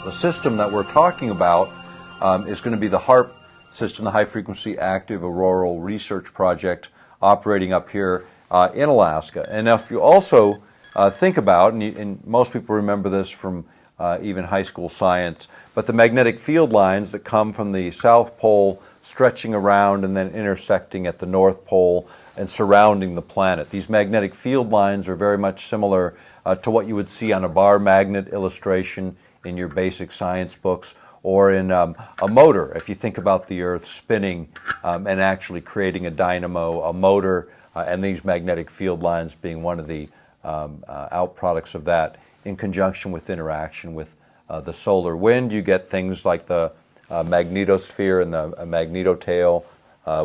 The system that we're talking about is going to be the HAARP system, the High Frequency Active Auroral Research Project, operating up here in Alaska. And if you also think about, and most people remember this from even high school science, but the magnetic field lines that come from the South Pole stretching around and then intersecting at the North Pole and surrounding the planet. These magnetic field lines are very much similar to what you would see on a bar magnet illustration in your basic science books, or in a motor, if you think about the Earth spinning and actually creating a dynamo, a motor, and these magnetic field lines being one of the outproducts of that, in conjunction with interaction with the solar wind. You get things like the magnetosphere and the magnetotail,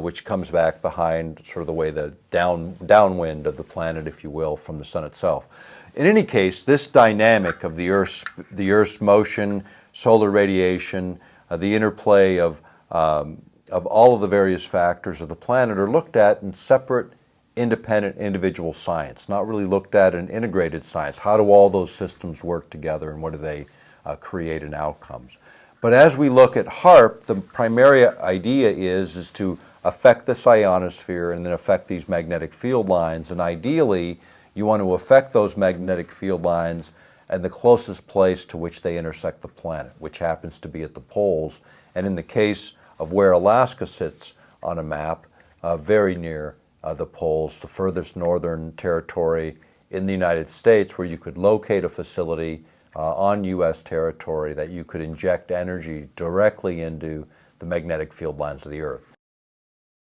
which comes back behind sort of the way the downwind of the planet, if you will, from the sun itself. In any case, this dynamic of the Earth's motion, solar radiation, the interplay of all of the various factors of the planet are looked at in separate, independent, individual science, not really looked at in integrated science. How do all those systems work together, and what do they create in outcomes? But as we look at HAARP, the primary idea is to affect this ionosphere and then affect these magnetic field lines. And ideally, you want to affect those magnetic field lines and the closest place to which they intersect the planet, which happens to be at the poles. And in the case of where Alaska sits on a map, very near the poles, the furthest northern territory in the United States, where you could locate a facility on U.S. territory that you could inject energy directly into the magnetic field lines of the Earth.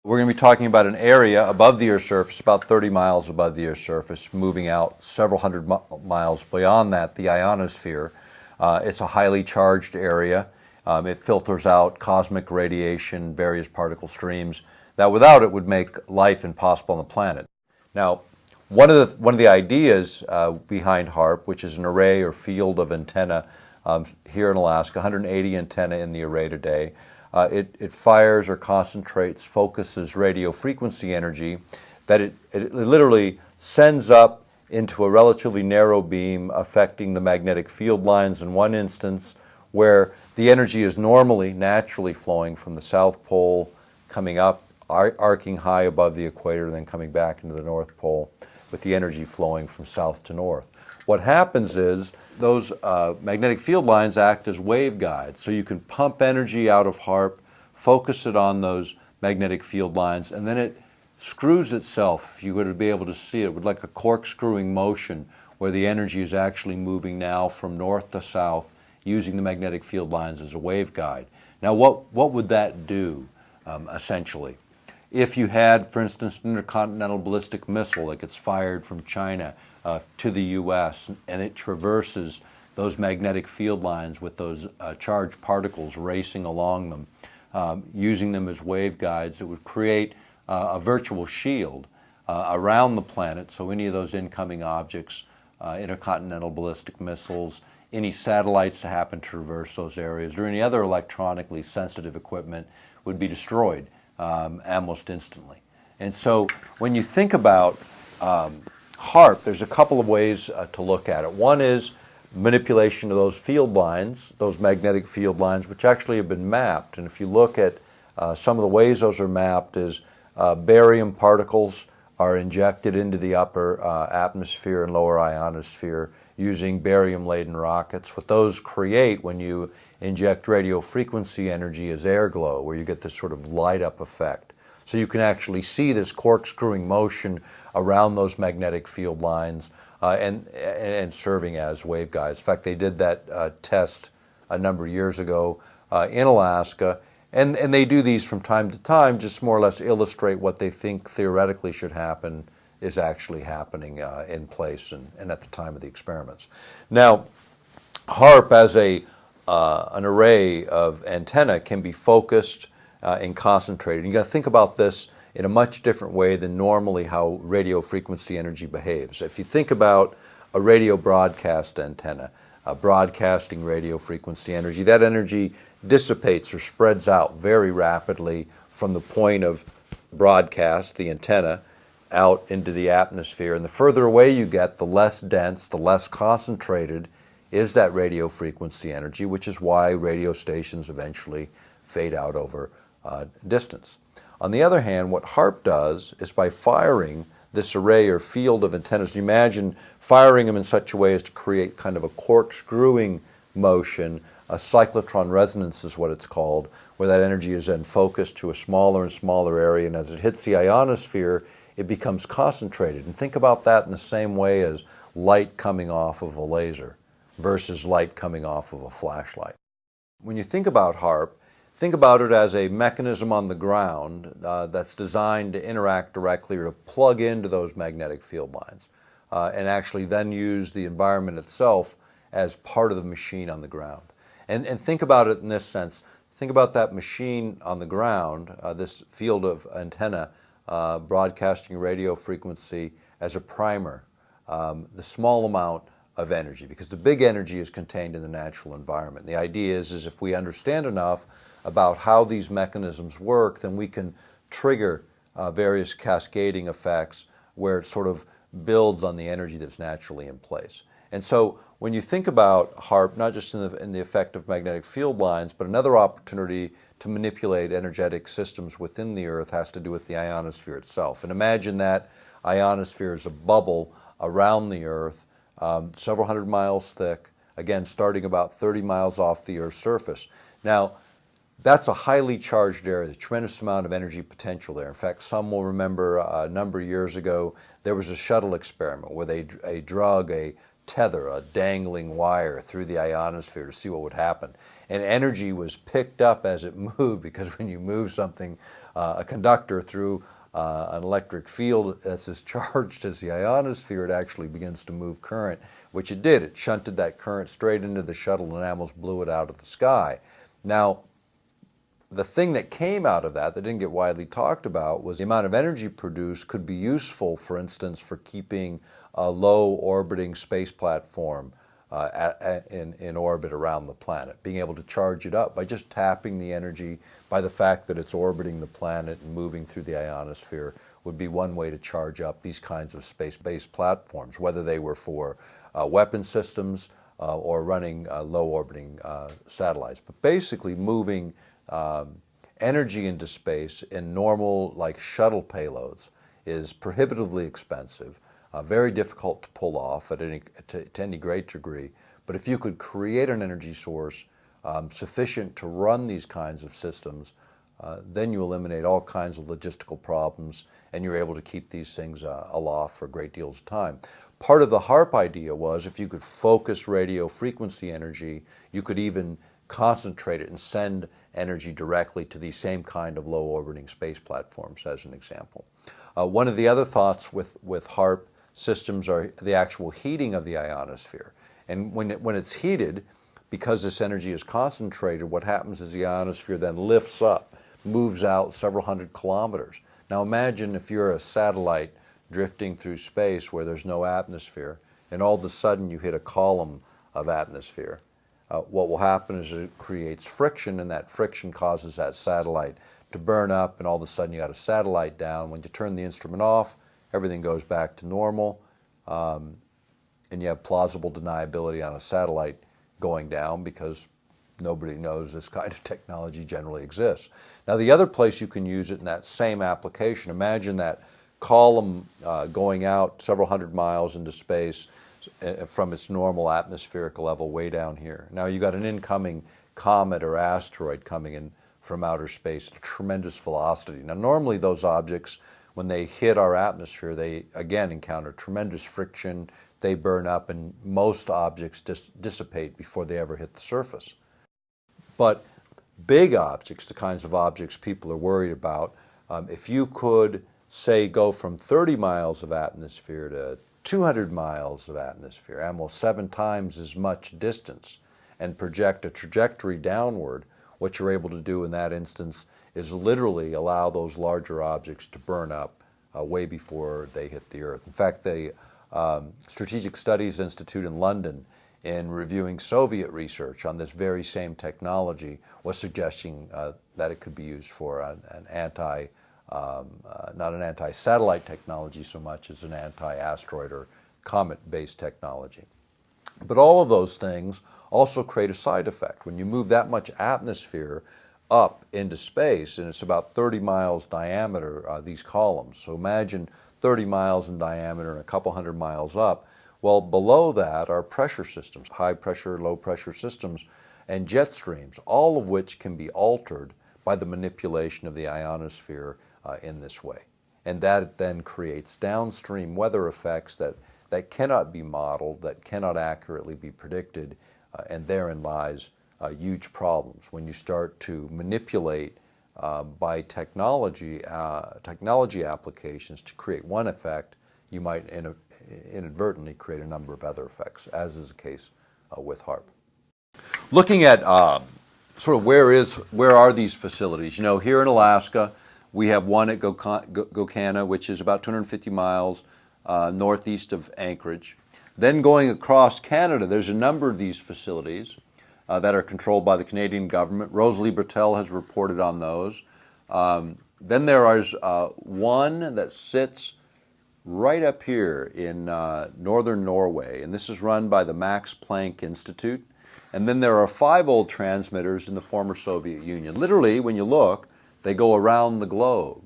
We're going to be talking about an area above the Earth's surface, about 30 miles above the Earth's surface, moving out several hundred miles beyond that, the ionosphere. It's a highly charged area. It filters out cosmic radiation, various particle streams that without it would make life impossible on the planet. Now, one of the ideas behind HAARP, which is an array or field of antenna here in Alaska, 180 antenna in the array today, it fires or concentrates, focuses radio frequency energy that it literally sends up into a relatively narrow beam, affecting the magnetic field lines in one instance, where the energy is naturally flowing from the South Pole, coming up, arcing high above the equator, and then coming back into the North Pole, with the energy flowing from south to north. What happens is those magnetic field lines act as waveguides. So you can pump energy out of HAARP, focus it on those magnetic field lines, and then it screws itself, if you were to be able to see it, with like a corkscrewing motion, where the energy is actually moving now from north to south, using the magnetic field lines as a waveguide. Now, what would that do, essentially? If you had, for instance, an intercontinental ballistic missile that gets fired from China to the U.S., and it traverses those magnetic field lines with those charged particles racing along them, using them as waveguides, it would create a virtual shield around the planet, so any of those incoming objects, intercontinental ballistic missiles, any satellites that happen to traverse those areas, or any other electronically sensitive equipment would be destroyed almost instantly. And so when you think about HAARP, there's a couple of ways to look at it. One is manipulation of those field lines, those magnetic field lines, which actually have been mapped. And if you look at some of the ways those are mapped, is barium particles are injected into the upper atmosphere and lower ionosphere using barium-laden rockets. What those create when you inject radio frequency energy is air glow, where you get this sort of light-up effect. So you can actually see this corkscrewing motion around those magnetic field lines and serving as waveguides. In fact, they did that test a number of years ago in Alaska, and they do these from time to time, just more or less illustrate what they think theoretically should happen is actually happening in place and at the time of the experiments. Now, HAARP as an array of antenna can be focused and concentrated. You got to think about this in a much different way than normally how radio frequency energy behaves. If you think about a radio broadcast antenna, broadcasting radio frequency energy, that energy dissipates or spreads out very rapidly from the point of broadcast, the antenna, out into the atmosphere. And the further away you get, the less dense, the less concentrated is that radio frequency energy, which is why radio stations eventually fade out over distance. On the other hand, what HAARP does is by firing this array or field of antennas, imagine firing them in such a way as to create kind of a corkscrewing motion. A cyclotron resonance is what it's called, where that energy is then focused to a smaller and smaller area, and as it hits the ionosphere, it becomes concentrated. And think about that in the same way as light coming off of a laser versus light coming off of a flashlight. When you think about HAARP, think about it as a mechanism on the ground that's designed to interact directly or to plug into those magnetic field lines and actually then use the environment itself as part of the machine on the ground. And think about it in this sense. Think about that machine on the ground, this field of antenna broadcasting radio frequency as a primer, the small amount of energy, because the big energy is contained in the natural environment. The idea is if we understand enough about how these mechanisms work, then we can trigger various cascading effects where it sort of builds on the energy that's naturally in place. And so when you think about HAARP, not just in the effect of magnetic field lines, but another opportunity to manipulate energetic systems within the Earth has to do with the ionosphere itself. And imagine that ionosphere is a bubble around the Earth, several hundred miles thick, again starting about 30 miles off the Earth's surface. Now, that's a highly charged area, a tremendous amount of energy potential there. In fact, some will remember a number of years ago, there was a shuttle experiment where they drug a tether, a dangling wire through the ionosphere to see what would happen. And energy was picked up as it moved, because when you move something, a conductor through an electric field that's as charged as the ionosphere, it actually begins to move current, which it did. It shunted that current straight into the shuttle and almost blew it out of the sky. Now, the thing that came out of that didn't get widely talked about was the amount of energy produced could be useful, for instance, for keeping a low orbiting space platform in orbit around the planet, being able to charge it up by just tapping the energy by the fact that it's orbiting the planet and moving through the ionosphere would be one way to charge up these kinds of space-based platforms, whether they were for weapon systems or running low orbiting satellites. But basically moving energy into space in normal, like shuttle payloads, is prohibitively expensive, very difficult to pull off to any great degree. But if you could create an energy source sufficient to run these kinds of systems, then you eliminate all kinds of logistical problems, and you're able to keep these things aloft for great deals of time. Part of the HAARP idea was if you could focus radio frequency energy, you could even concentrate it and send energy directly to these same kind of low orbiting space platforms, as an example. One of the other thoughts with HAARP systems are the actual heating of the ionosphere. And when it's heated, because this energy is concentrated, what happens is the ionosphere then lifts up, moves out several hundred kilometers. Now imagine if you're a satellite drifting through space where there's no atmosphere, and all of a sudden you hit a column of atmosphere. What will happen is it creates friction, and that friction causes that satellite to burn up, and all of a sudden you got a satellite down. When you turn the instrument off, everything goes back to normal, and you have plausible deniability on a satellite going down because nobody knows this kind of technology generally exists. Now, the other place you can use it in that same application, imagine that column going out several hundred miles into space from its normal atmospheric level way down here. Now you got an incoming comet or asteroid coming in from outer space at a tremendous velocity. Now normally those objects, when they hit our atmosphere, they again encounter tremendous friction, they burn up, and most objects dissipate before they ever hit the surface. But big objects, the kinds of objects people are worried about, if you could, say, go from 30 miles of atmosphere to 200 miles of atmosphere, almost 7 times as much distance, and project a trajectory downward, what you're able to do in that instance is literally allow those larger objects to burn up way before they hit the Earth. In fact, the Strategic Studies Institute in London, in reviewing Soviet research on this very same technology, was suggesting that it could be used for not an anti-satellite technology so much as an anti-asteroid or comet-based technology. But all of those things also create a side effect. When you move that much atmosphere up into space, and it's about 30 miles diameter, these columns. So imagine 30 miles in diameter and a couple hundred miles up. Well, below that are pressure systems, high pressure, low pressure systems, and jet streams, all of which can be altered by the manipulation of the ionosphere in this way. And that then creates downstream weather effects that cannot be modeled, that cannot accurately be predicted, and therein lies huge problems when you start to manipulate by technology applications to create one effect. You might inadvertently create a number of other effects, as is the case with HAARP. Looking at sort of where are these facilities? You know, here in Alaska, we have one at Gokana, which is about 250 miles northeast of Anchorage. Then going across Canada, there's a number of these facilities that are controlled by the Canadian government. Rosalie Bertel has reported on those. Then there is one that sits right up here in northern Norway, and this is run by the Max Planck Institute. And then there are 5 old transmitters in the former Soviet Union. Literally, when you look, they go around the globe.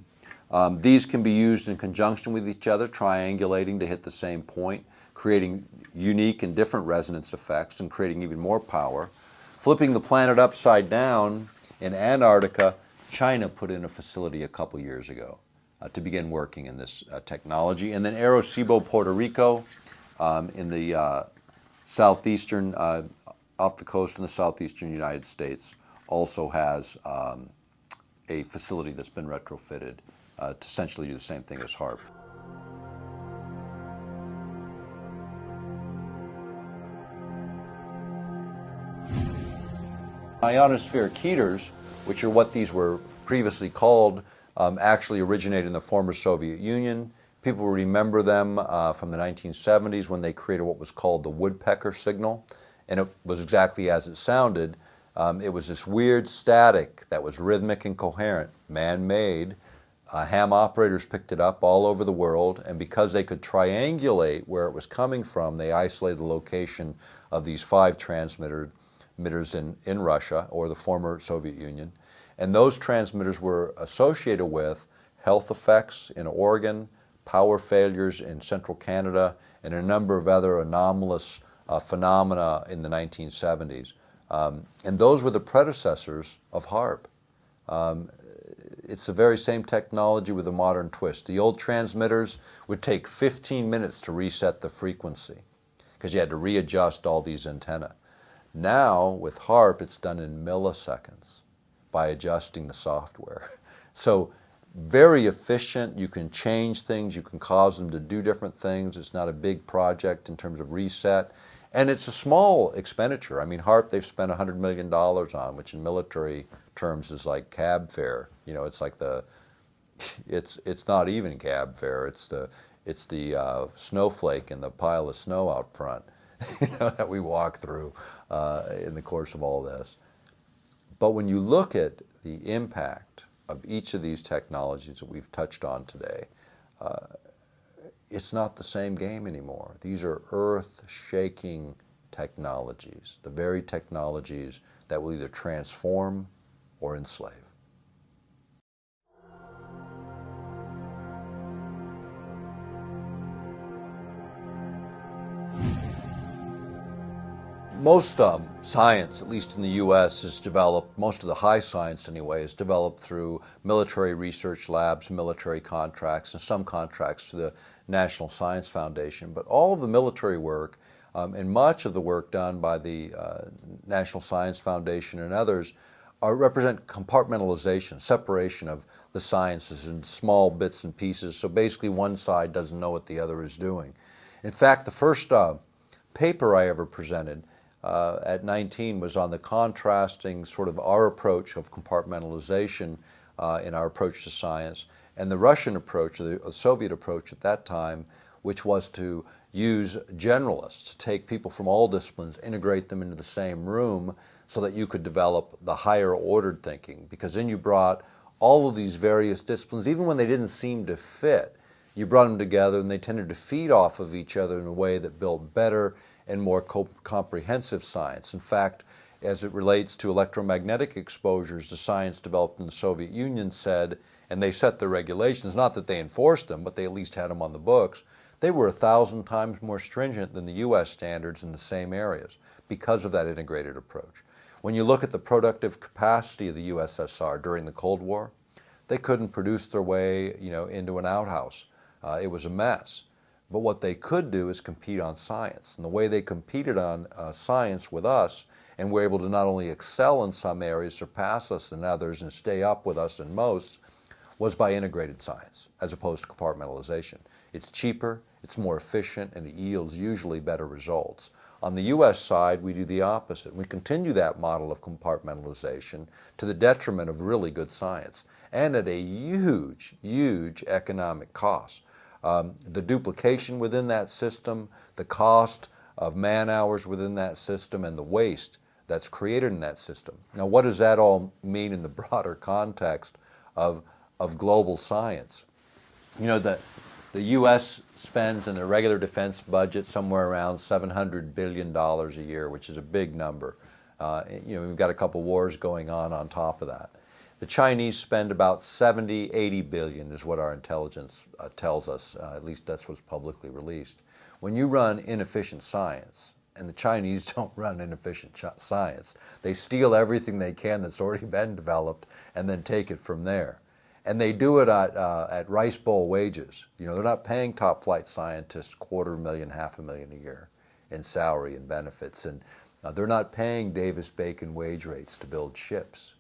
These can be used in conjunction with each other, triangulating to hit the same point, creating unique and different resonance effects and creating even more power. Flipping the planet upside down, in Antarctica, China put in a facility a couple years ago to begin working in this technology. And then Arecibo, Puerto Rico, in the southeastern, off the coast in the southeastern United States, also has a facility that's been retrofitted to essentially do the same thing as HAARP. Ionospheric heaters, which are what these were previously called, actually originated in the former Soviet Union. People remember them from the 1970s when they created what was called the woodpecker signal, and it was exactly as it sounded. It was this weird static that was rhythmic and coherent, man-made. Ham operators picked it up all over the world, and because they could triangulate where it was coming from, they isolated the location of these 5 transmitters in Russia, or the former Soviet Union. And those transmitters were associated with health effects in Oregon, power failures in central Canada, and a number of other anomalous phenomena in the 1970s. And those were the predecessors of HAARP. It's the very same technology with a modern twist. The old transmitters would take 15 minutes to reset the frequency because you had to readjust all these antennae. Now, with HAARP, it's done in milliseconds by adjusting the software. So very efficient. You can change things. You can cause them to do different things. It's not a big project in terms of reset. And it's a small expenditure. I mean, HAARP they've spent $100 million on, which in military terms is like cab fare. You know, it's like it's not even cab fare. It's the snowflake and the pile of snow out front, you know, that we walk through in the course of all this. But when you look at the impact of each of these technologies that we've touched on today, it's not the same game anymore. These are earth-shaking technologies, the very technologies that will either transform or enslave. Most science, at least in the U.S., is developed, most of the high science anyway, is developed through military research labs, military contracts, and some contracts to the National Science Foundation. But all of the military work and much of the work done by the National Science Foundation and others represent compartmentalization, separation of the sciences in small bits and pieces. So basically one side doesn't know what the other is doing. In fact, the first paper I ever presented at 19 was on the contrasting sort of our approach of compartmentalization in our approach to science and the Russian approach, or the Soviet approach at that time, which was to use generalists, to take people from all disciplines, integrate them into the same room so that you could develop the higher ordered thinking, because then you brought all of these various disciplines, even when they didn't seem to fit, you brought them together and they tended to feed off of each other in a way that built better and more comprehensive science. In fact, as it relates to electromagnetic exposures, the science developed in the Soviet Union said, and they set the regulations, not that they enforced them, but they at least had them on the books, they were 1,000 times more stringent than the U.S. standards in the same areas because of that integrated approach. When you look at the productive capacity of the USSR during the Cold War, they couldn't produce their way, into an outhouse. It was a mess. But what they could do is compete on science. And the way they competed on science with us, and were able to not only excel in some areas, surpass us in others, and stay up with us in most, was by integrated science, as opposed to compartmentalization. It's cheaper, it's more efficient, and it yields usually better results. On the U.S. side, we do the opposite. We continue that model of compartmentalization to the detriment of really good science, and at a huge, huge economic cost. The duplication within that system, the cost of man-hours within that system, and the waste that's created in that system. Now, what does that all mean in the broader context of global science? The U.S. spends in their regular defense budget somewhere around $700 billion a year, which is a big number. We've got a couple wars going on top of that. The Chinese spend about 70, 80 billion is what our intelligence tells us, at least that's what's publicly released. When you run inefficient science, and the Chinese don't run inefficient science, they steal everything they can that's already been developed and then take it from there. And they do it at rice bowl wages. They're not paying top flight scientists $250,000, $500,000 a year in salary and benefits. And they're not paying Davis-Bacon wage rates to build ships.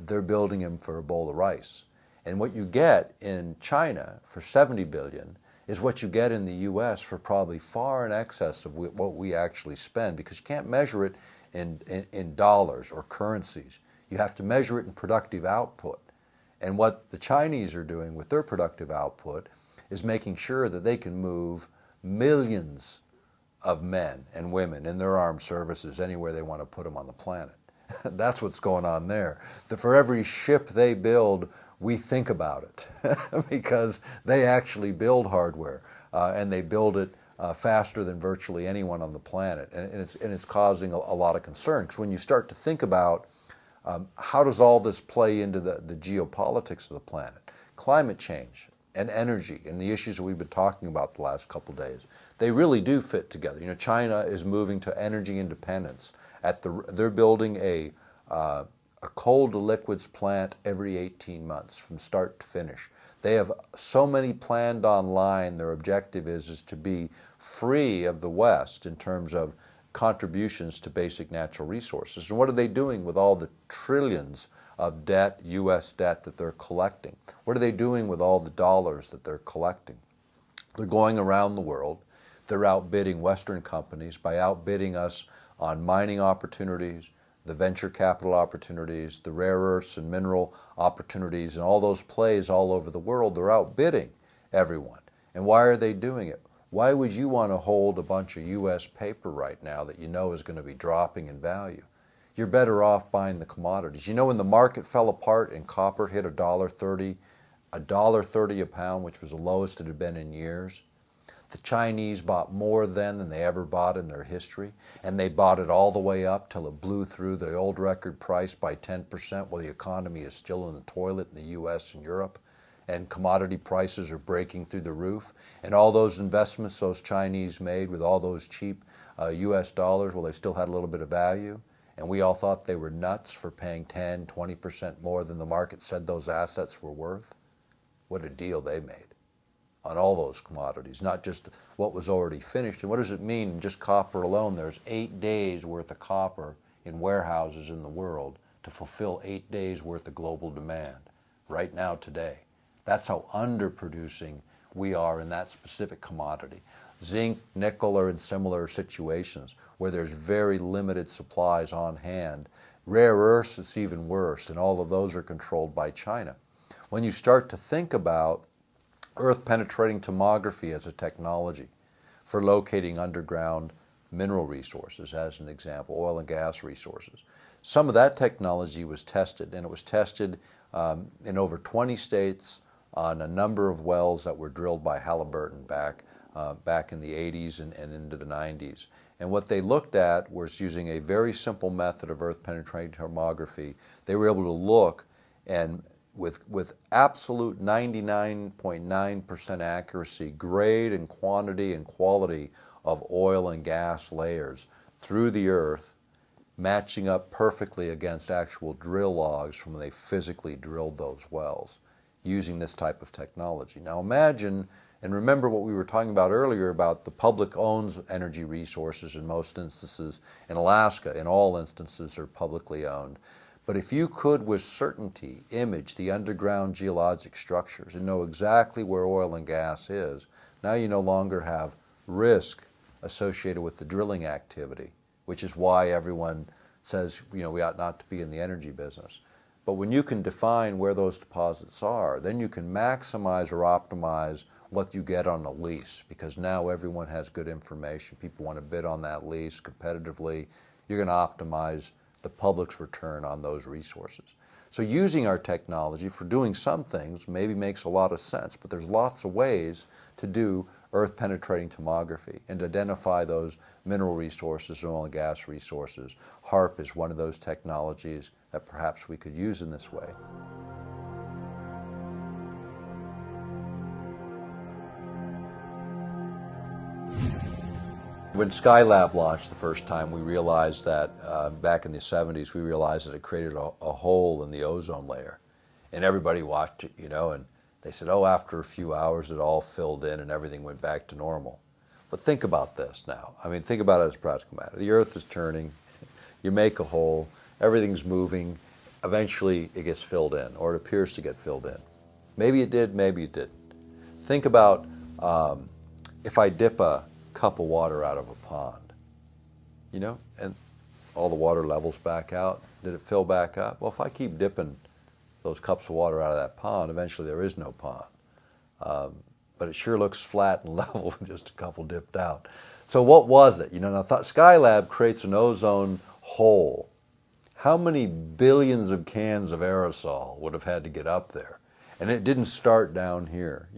They're building them for a bowl of rice. And what you get in China for 70 billion is what you get in the U.S. for probably far in excess of what we actually spend, because you can't measure it in dollars or currencies. You have to measure it in productive output. And what the Chinese are doing with their productive output is making sure that they can move millions of men and women in their armed services anywhere they want to put them on the planet. That's what's going on there. For every ship they build, we think about it because they actually build hardware and they build it faster than virtually anyone on the planet. And it's causing a lot of concern, because when you start to think about how does all this play into the geopolitics of the planet? Climate change and energy and the issues that we've been talking about the last couple of days, they really do fit together. China is moving to energy independence. They're building a coal to liquids plant every 18 months from start to finish. They have so many planned online. Their objective is to be free of the West in terms of contributions to basic natural resources. And what are they doing with all the trillions of debt, U.S. debt, that they're collecting? What are they doing with all the dollars that they're collecting? They're going around the world. They're outbidding Western companies by outbidding us on mining opportunities, the venture capital opportunities, the rare earths and mineral opportunities, and all those plays all over the world. They're outbidding everyone. And why are they doing it? Why would you want to hold a bunch of U.S. paper right now that you know is going to be dropping in value? You're better off buying the commodities. When the market fell apart and copper hit $1.30 a pound, which was the lowest it had been in years, the Chinese bought more then than they ever bought in their history, and they bought it all the way up till it blew through the old record price by 10% while the economy is still in the toilet in the U.S. and Europe, and commodity prices are breaking through the roof. And all those investments those Chinese made with all those cheap U.S. dollars, well, they still had a little bit of value, and we all thought they were nuts for paying 10, 20% more than the market said those assets were worth. What a deal they made on all those commodities, not just what was already finished. And what does it mean in just copper alone? There's 8 days worth of copper in warehouses in the world to fulfill 8 days worth of global demand right now today. That's how underproducing we are in that specific commodity. Zinc, nickel are in similar situations where there's very limited supplies on hand. Rare earths, it's even worse, and all of those are controlled by China. When you start to think about earth-penetrating tomography as a technology for locating underground mineral resources, as an example, oil and gas resources, some of that technology was tested, and it was tested in over 20 states on a number of wells that were drilled by Halliburton back in the 80s and into the 90s. And what they looked at was using a very simple method of earth-penetrating tomography. They were able to look and with absolute 99.9% accuracy, grade and quantity and quality of oil and gas layers through the earth, matching up perfectly against actual drill logs from when they physically drilled those wells using this type of technology. Now imagine, and remember what we were talking about earlier about the public owns energy resources in most instances. In Alaska, in all instances, are publicly owned. But if you could with certainty image the underground geologic structures and know exactly where oil and gas is, now you no longer have risk associated with the drilling activity, which is why everyone says, we ought not to be in the energy business. But when you can define where those deposits are, then you can maximize or optimize what you get on a lease, because now everyone has good information. People want to bid on that lease competitively. You're going to optimize the public's return on those resources. So using our technology for doing some things maybe makes a lot of sense, but there's lots of ways to do earth-penetrating tomography and to identify those mineral resources and oil and gas resources. HAARP is one of those technologies that perhaps we could use in this way. When Skylab launched the first time, we realized that, back in the 70s, we realized that it created a hole in the ozone layer. And everybody watched it, and they said, oh, after a few hours it all filled in and everything went back to normal. But think about this now. I mean, think about it as a practical matter. The earth is turning, you make a hole, everything's moving, eventually it gets filled in, or it appears to get filled in. Maybe it did, maybe it didn't. Think about if I dip a cup of water out of a pond, and all the water levels back out. Did it fill back up? Well, if I keep dipping those cups of water out of that pond, eventually there is no pond. But it sure looks flat and level with just a couple dipped out. So what was it? Now Skylab creates an ozone hole. How many billions of cans of aerosol would have had to get up there? And it didn't start down here,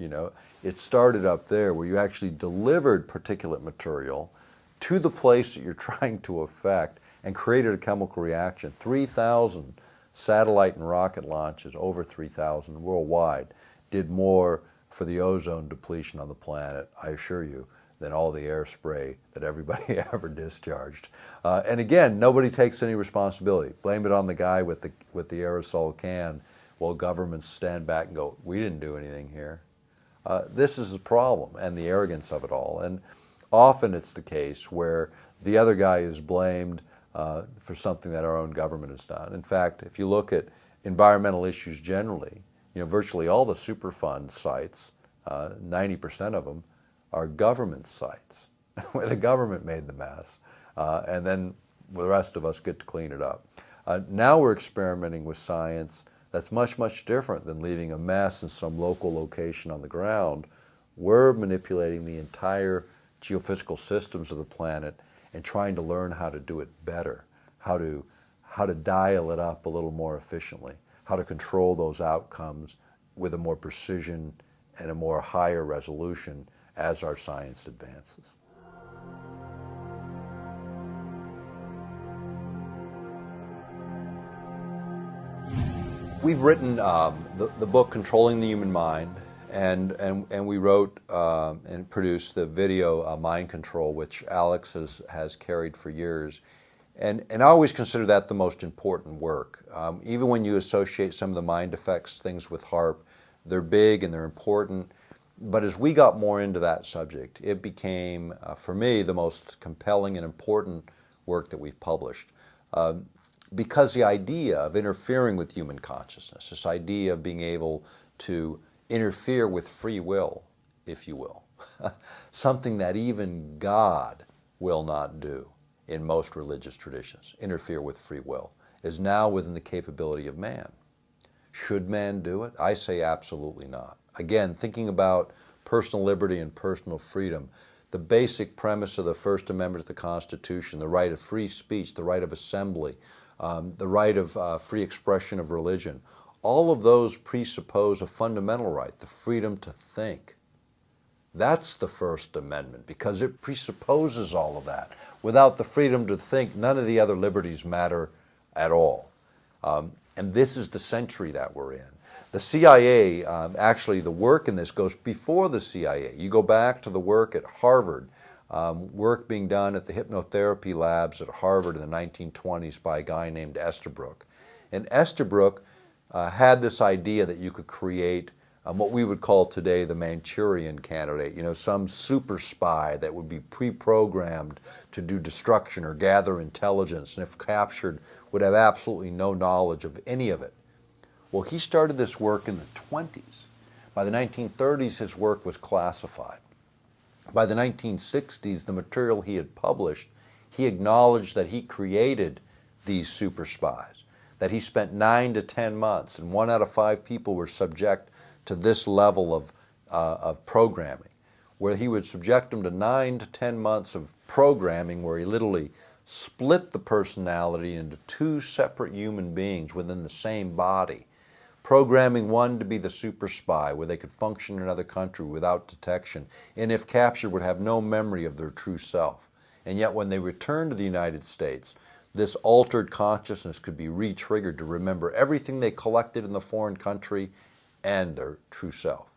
It started up there where you actually delivered particulate material to the place that you're trying to affect and created a chemical reaction. 3,000 satellite and rocket launches, over 3,000 worldwide, did more for the ozone depletion on the planet, I assure you, than all the air spray that everybody ever discharged. And again, nobody takes any responsibility. Blame it on the guy with the aerosol can, while governments stand back and go, we didn't do anything here. This is the problem and the arrogance of it all. And often it's the case where the other guy is blamed for something that our own government has done. In fact, if you look at environmental issues generally, virtually all the Superfund sites, 90% of them, are government sites where the government made the mess, and then the rest of us get to clean it up. Now we're experimenting with science that's much, much different than leaving a mess in some local location on the ground. We're manipulating the entire geophysical systems of the planet and trying to learn how to do it better, how to dial it up a little more efficiently, how to control those outcomes with a more precision and a more higher resolution as our science advances. We've written the book Controlling the Human Mind, and we wrote and produced the video Mind Control, which Alex has carried for years. And I always consider that the most important work. Even when you associate some of the mind effects things with HAARP, they're big and they're important. But as we got more into that subject, it became, for me, the most compelling and important work that we've published. Because the idea of interfering with human consciousness, this idea of being able to interfere with free will, if you will, something that even God will not do in most religious traditions, interfere with free will, is now within the capability of man. Should man do it? I say absolutely not. Again, thinking about personal liberty and personal freedom, the basic premise of the First Amendment of the Constitution, the right of free speech, the right of assembly, the right of free expression of religion, all of those presuppose a fundamental right, the freedom to think. That's the First Amendment, because it presupposes all of that. Without the freedom to think, none of the other liberties matter at all. And this is the century that we're in. The CIA, actually the work in this goes before the CIA. You go back to the work at Harvard, work being done at the hypnotherapy labs at Harvard in the 1920s by a guy named Estabrook. And Estabrook had this idea that you could create what we would call today the Manchurian candidate, some super spy that would be pre-programmed to do destruction or gather intelligence, and if captured would have absolutely no knowledge of any of it. Well, he started this work in the 20s. By the 1930s, his work was classified. By the 1960s, the material he had published, he acknowledged that he created these super spies, that he spent 9 to 10 months, and 1 out of 5 people were subject to this level of programming, where he would subject them to 9 to 10 months of programming where he literally split the personality into 2 separate human beings within the same body, programming one to be the super spy where they could function in another country without detection, and if captured would have no memory of their true self. And yet when they returned to the United States, this altered consciousness could be re-triggered to remember everything they collected in the foreign country and their true self.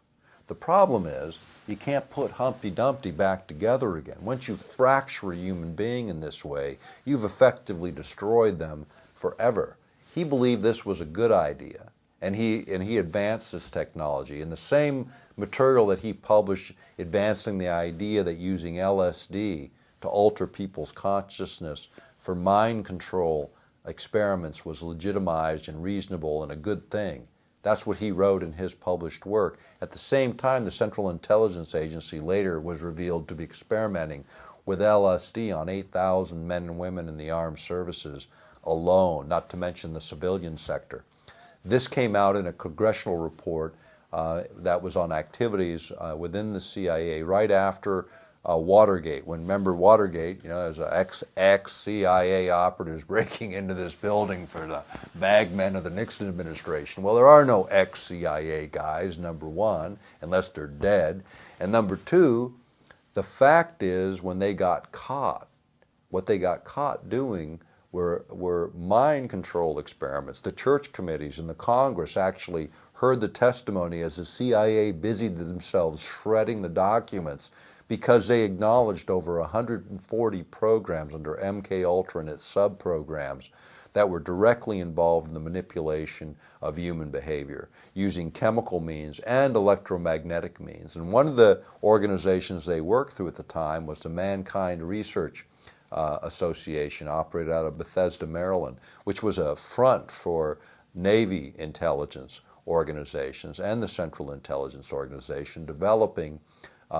The problem is you can't put Humpty Dumpty back together again. Once you fracture a human being in this way, you've effectively destroyed them forever. He believed this was a good idea, and he advanced this technology. And the same material that he published advancing the idea that using LSD to alter people's consciousness for mind control experiments was legitimized and reasonable and a good thing. That's what he wrote in his published work. At the same time, the Central Intelligence Agency later was revealed to be experimenting with LSD on 8,000 men and women in the armed services alone, not to mention the civilian sector. This came out in a congressional report that was on activities within the CIA right after Watergate. When, remember Watergate, there's ex-CIA operatives breaking into this building for the bagmen of the Nixon administration. Well, there are no ex-CIA guys, number one, unless they're dead. And number two, the fact is when they got caught, what they got caught doing were mind control experiments. The church committees and the Congress actually heard the testimony as the CIA busied themselves shredding the documents because they acknowledged over 140 programs under MK-Ultra and its sub-programs that were directly involved in the manipulation of human behavior using chemical means and electromagnetic means. And one of the organizations they worked through at the time was the Mankind Research Association, operated out of Bethesda, Maryland, which was a front for Navy intelligence organizations and the Central Intelligence Organization developing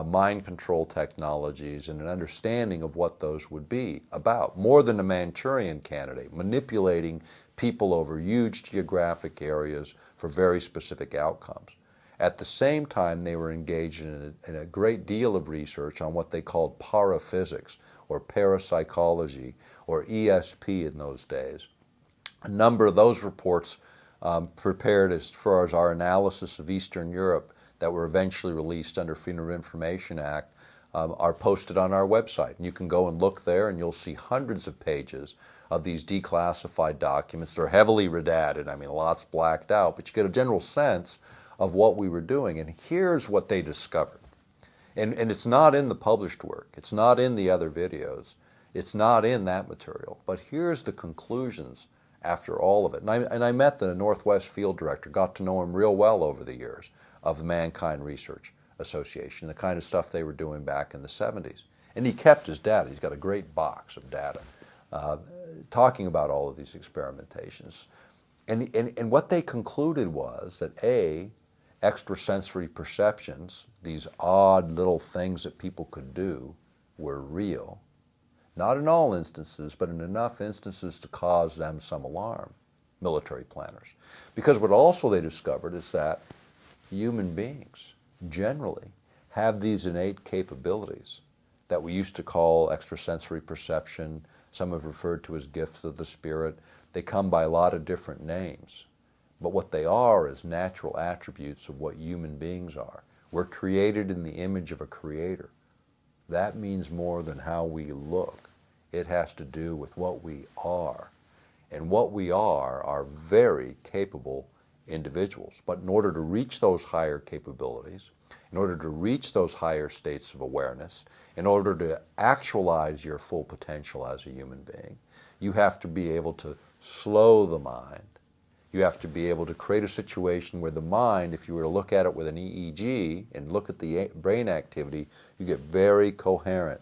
mind control technologies and an understanding of what those would be about. More than a Manchurian candidate, manipulating people over huge geographic areas for very specific outcomes. At the same time, they were engaged in a great deal of research on what they called paraphysics, or parapsychology, or ESP in those days. A number of those reports prepared as far as our analysis of Eastern Europe that were eventually released under Freedom of Information Act are posted on our website. And you can go and look there and you'll see hundreds of pages of these declassified documents. They're heavily redacted, lots blacked out, but you get a general sense of what we were doing. And here's what they discovered. And it's not in the published work. It's not in the other videos. It's not in that material. But here's the conclusions after all of it. And I met the Northwest Field Director, got to know him real well over the years, of the Mankind Research Association, the kind of stuff they were doing back in the 70s. And he kept his data. He's got a great box of data talking about all of these experimentations. And what they concluded was that A, extrasensory perceptions, these odd little things that people could do, were real. Not in all instances, but in enough instances to cause them some alarm, military planners. Because what also they discovered is that human beings generally have these innate capabilities that we used to call extrasensory perception. Some have referred to as gifts of the spirit. They come by a lot of different names. But what they are is natural attributes of what human beings are. We're created in the image of a creator. That means more than how we look. It has to do with what we are. And what we are very capable individuals. But in order to reach those higher capabilities, in order to reach those higher states of awareness, in order to actualize your full potential as a human being, you have to be able to slow the mind. You have to be able to create a situation where the mind, if you were to look at it with an EEG and look at the brain activity, you get very coherent,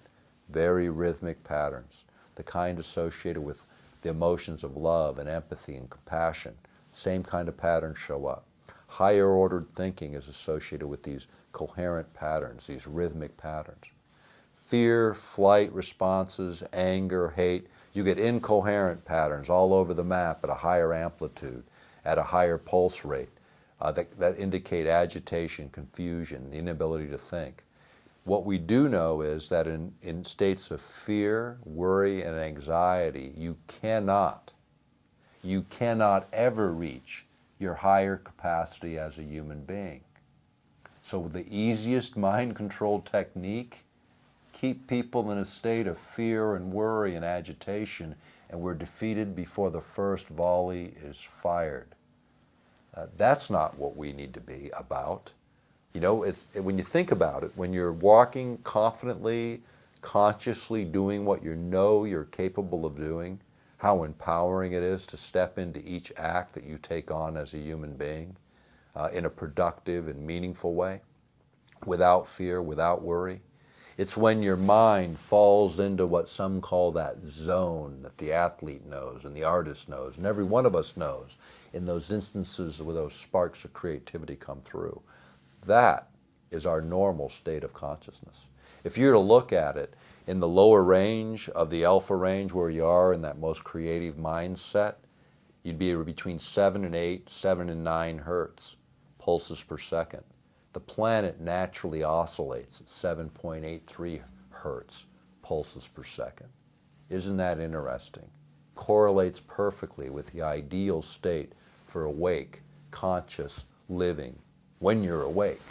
very rhythmic patterns, the kind associated with the emotions of love and empathy and compassion. Same kind of patterns show up. Higher ordered thinking is associated with these coherent patterns, these rhythmic patterns. Fear, flight responses, anger, hate, you get incoherent patterns all over the map at a higher amplitude, at a higher pulse rate that indicate agitation, confusion, the inability to think. What we do know is that in states of fear, worry, and anxiety, you cannot ever reach your higher capacity as a human being. So the easiest mind control technique, keep people in a state of fear and worry and agitation, and we're defeated before the first volley is fired. That's not what we need to be about. You know, when you think about it, when you're walking confidently, consciously doing what you know you're capable of doing, how empowering it is to step into each act that you take on as a human being in a productive and meaningful way, without fear, without worry. It's when your mind falls into what some call that zone that the athlete knows and the artist knows and every one of us knows in those instances where those sparks of creativity come through. That is our normal state of consciousness. If you were to look at it in the lower range of the alpha range where you are in that most creative mindset, you'd be between 7 and 8, 7 and 9 hertz pulses per second. The planet naturally oscillates at 7.83 hertz pulses per second. Isn't that interesting? Correlates perfectly with the ideal state for awake, conscious living when you're awake.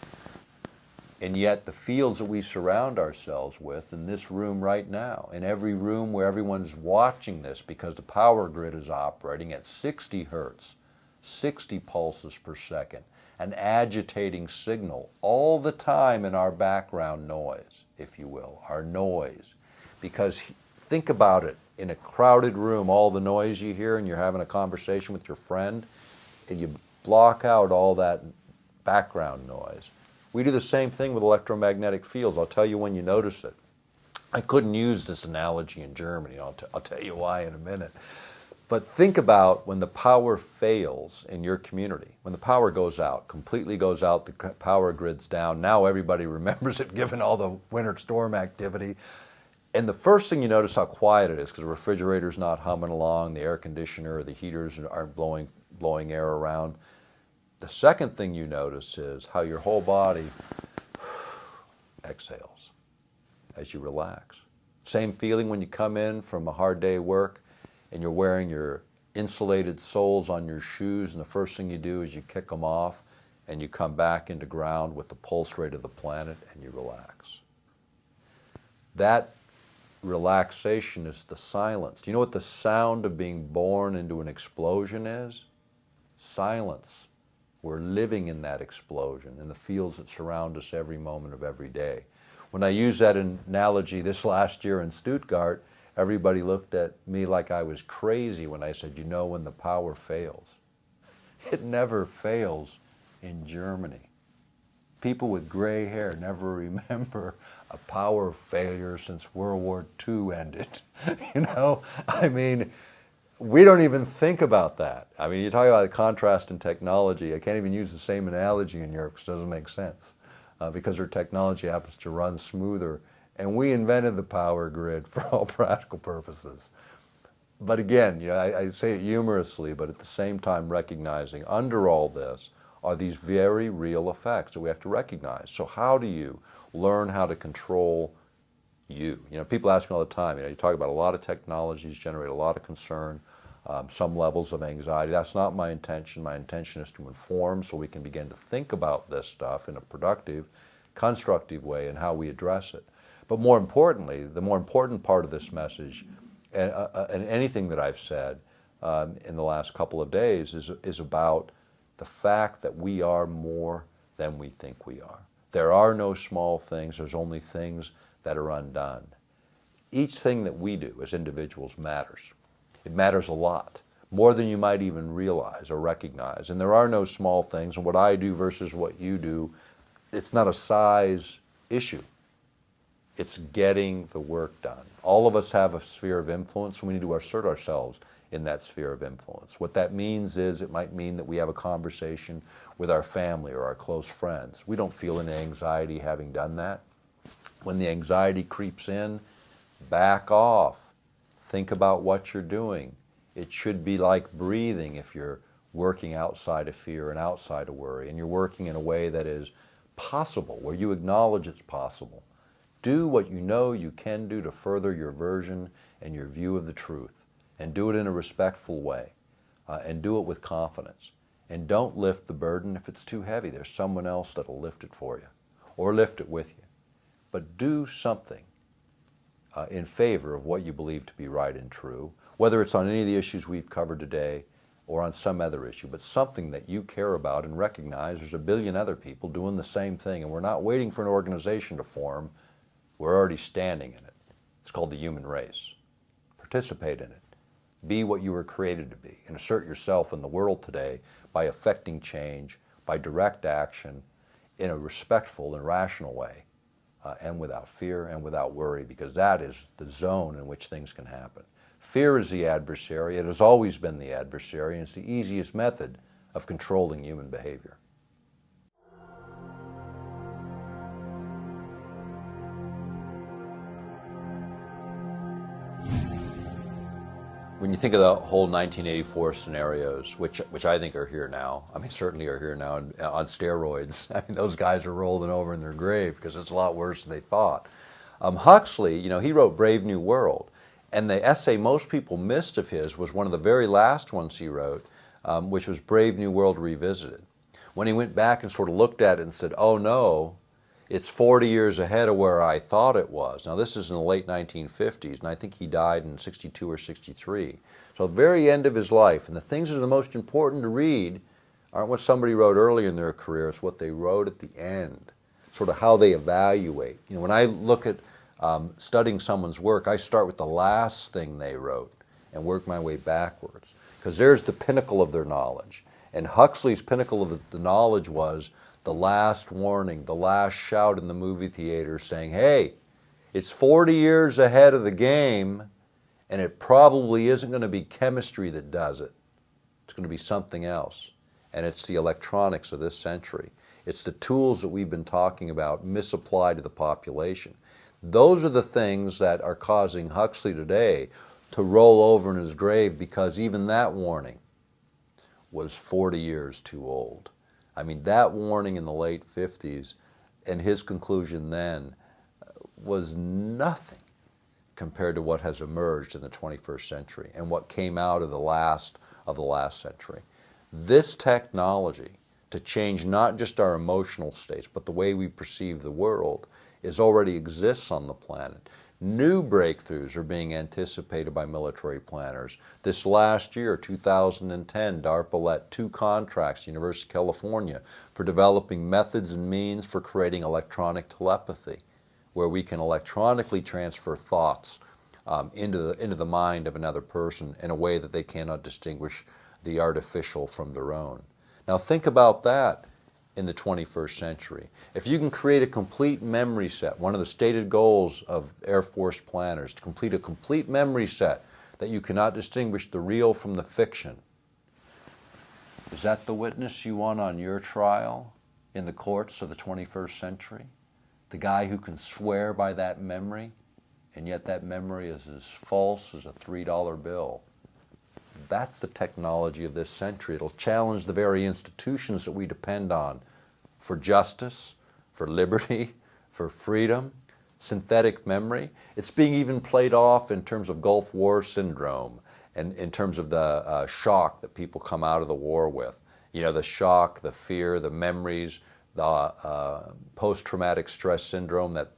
And yet the fields that we surround ourselves with in this room right now, in every room where everyone's watching this because the power grid is operating at 60 hertz, 60 pulses per second, an agitating signal all the time in our background noise, if you will, our noise. Because think about it, in a crowded room, all the noise you hear and you're having a conversation with your friend, and you block out all that background noise. We do the same thing with electromagnetic fields. I'll tell you when you notice it. I couldn't use this analogy in Germany. I'll tell you why in a minute. But think about when the power fails in your community, when the power goes out, completely goes out, the power grid's down. Now everybody remembers it given all the winter storm activity. And the first thing you notice how quiet it is because the refrigerator's not humming along, the air conditioner or the heaters aren't blowing air around. The second thing you notice is how your whole body exhales as you relax. Same feeling when you come in from a hard day of work and you're wearing your insulated soles on your shoes, and the first thing you do is you kick them off and you come back into ground with the pulse rate of the planet and you relax. That relaxation is the silence. Do you know what the sound of being born into an explosion is? Silence. We're living in that explosion, in the fields that surround us every moment of every day. When I used that analogy this last year in Stuttgart, everybody looked at me like I was crazy when I said, you know when the power fails. It never fails in Germany. People with gray hair never remember a power failure since World War II ended. You know, I mean, we don't even think about that. I mean, you talk about the contrast in technology. I can't even use the same analogy in Europe because it doesn't make sense because their technology happens to run smoother. And we invented the power grid for all practical purposes. But again, you know, I say it humorously, but at the same time recognizing under all this are these very real effects that we have to recognize. So how do you learn how to control you? You know, people ask me all the time, you know, you talk about a lot of technologies, generate a lot of concern, some levels of anxiety. That's not my intention. My intention is to inform so we can begin to think about this stuff in a productive, constructive way and how we address it. But more importantly, the more important part of this message, and anything that I've said in the last couple of days, is about the fact that we are more than we think we are. There are no small things. There's only things that are undone. Each thing that we do as individuals matters. It matters a lot, more than you might even realize or recognize. And there are no small things, and what I do versus what you do, it's not a size issue. It's getting the work done. All of us have a sphere of influence, and we need to assert ourselves in that sphere of influence. What that means is it might mean that we have a conversation with our family or our close friends. We don't feel any anxiety having done that. When the anxiety creeps in, back off. Think about what you're doing. It should be like breathing if you're working outside of fear and outside of worry, and you're working in a way that is possible, where you acknowledge it's possible. Do what you know you can do to further your version and your view of the truth, and do it in a respectful way, and do it with confidence. And don't lift the burden if it's too heavy. There's someone else that'll lift it for you, or lift it with you. But do something in favor of what you believe to be right and true, whether it's on any of the issues we've covered today or on some other issue, but something that you care about and recognize there's a billion other people doing the same thing, and we're not waiting for an organization to form. We're already standing in it. It's called the human race. Participate in it. Be what you were created to be, and assert yourself in the world today by affecting change, by direct action, in a respectful and rational way. And without fear and without worry, because that is the zone in which things can happen. Fear is the adversary. It has always been the adversary, and it's the easiest method of controlling human behavior. When you think of the whole 1984 scenarios, which I think are here now, I mean certainly are here now on steroids. I mean those guys are rolling over in their grave because it's a lot worse than they thought. Huxley, he wrote Brave New World, and the essay most people missed of his was one of the very last ones he wrote, which was Brave New World Revisited. When he went back and sort of looked at it and said, oh no, it's 40 years ahead of where I thought it was. Now this is in the late 1950s, and I think he died in 62 or 63. So the very end of his life, and the things that are the most important to read aren't what somebody wrote early in their career, it's what they wrote at the end, sort of how they evaluate. When I look at studying someone's work, I start with the last thing they wrote and work my way backwards, because there's the pinnacle of their knowledge. And Huxley's pinnacle of the knowledge was the last warning, the last shout in the movie theater saying, hey, it's 40 years ahead of the game, and it probably isn't going to be chemistry that does it. It's going to be something else. And it's the electronics of this century. It's the tools that we've been talking about misapplied to the population. Those are the things that are causing Huxley today to roll over in his grave, because even that warning was 40 years too old. I mean, that warning in the late 50s and his conclusion then was nothing compared to what has emerged in the 21st century and what came out of the last century. This technology to change not just our emotional states, but the way we perceive the world, already exists on the planet. New breakthroughs are being anticipated by military planners. This last year, 2010, DARPA let 2 contracts, University of California, for developing methods and means for creating electronic telepathy, where we can electronically transfer thoughts into the mind of another person in a way that they cannot distinguish the artificial from their own. Now think about that in the 21st century. If you can create a complete memory set, one of the stated goals of Air Force planners, to complete a complete memory set that you cannot distinguish the real from the fiction, is that the witness you want on your trial in the courts of the 21st century? The guy who can swear by that memory, and yet that memory is as false as a $3 bill. That's the technology of this century. It'll challenge the very institutions that we depend on for justice, for liberty, for freedom. Synthetic memory. It's being even played off in terms of Gulf War syndrome and in terms of the shock that people come out of the war with. You know, the shock, the fear, the memories, the post-traumatic stress syndrome that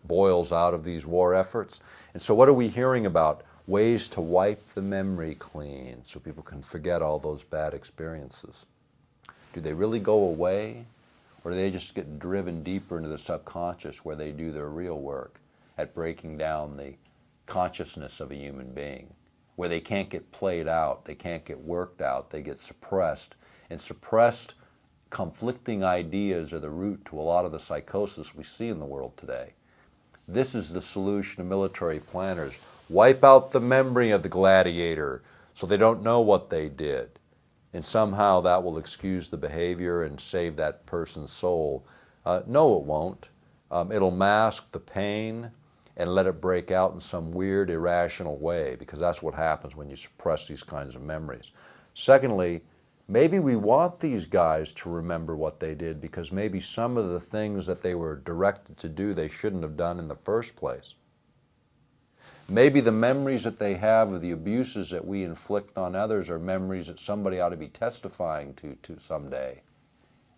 boils out of these war efforts. And so what are we hearing about? Ways to wipe the memory clean so people can forget all those bad experiences. Do they really go away, or do they just get driven deeper into the subconscious where they do their real work at breaking down the consciousness of a human being, where they can't get played out, they can't get worked out, they get suppressed, and suppressed conflicting ideas are the root to a lot of the psychosis we see in the world today. This is the solution of military planners. Wipe out the memory of the gladiator so they don't know what they did. And somehow that will excuse the behavior and save that person's soul. No, it won't. It'll mask the pain and let it break out in some weird, irrational way, because that's what happens when you suppress these kinds of memories. Secondly, maybe we want these guys to remember what they did because maybe some of the things that they were directed to do they shouldn't have done in the first place. Maybe the memories that they have of the abuses that we inflict on others are memories that somebody ought to be testifying to someday,